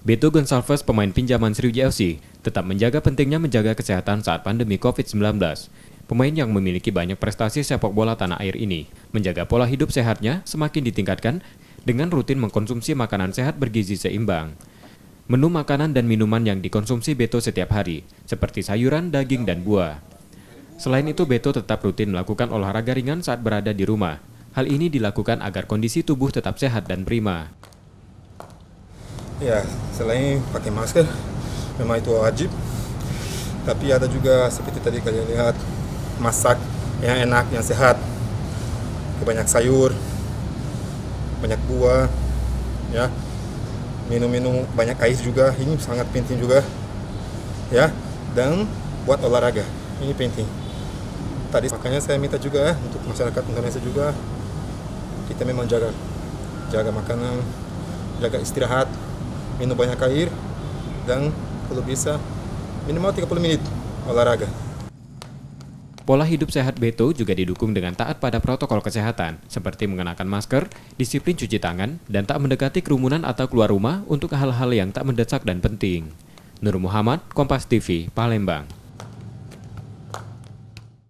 Beto Gonçalves, pemain pinjaman Sriwijaya FC, tetap menjaga pentingnya menjaga kesehatan saat pandemi COVID-19. Pemain yang memiliki banyak prestasi sepak bola tanah air ini menjaga pola hidup sehatnya semakin ditingkatkan dengan rutin mengkonsumsi makanan sehat bergizi seimbang. Menu makanan dan minuman yang dikonsumsi Beto setiap hari, seperti sayuran, daging, dan buah. Selain itu, Beto tetap rutin melakukan olahraga ringan saat berada di rumah. Hal ini dilakukan agar kondisi tubuh tetap sehat dan prima. Ya, selain pakai masker, memang itu wajib. Tapi ada juga seperti tadi kalian lihat, masak yang enak, yang sehat. Banyak sayur, banyak buah, ya. Minum-minum banyak air juga, ini sangat penting juga. Ya, dan buat olahraga, ini penting. Tadi makanya saya minta juga untuk masyarakat Indonesia juga, kita memang jaga makanan, jaga istirahat, minum banyak air, dan kalau bisa minimal 30 menit olahraga. Pola hidup sehat Beto juga didukung dengan taat pada protokol kesehatan, seperti mengenakan masker, disiplin cuci tangan, dan tak mendekati kerumunan atau keluar rumah untuk hal-hal yang tak mendesak dan penting. Nur Muhammad, Kompas TV, Palembang.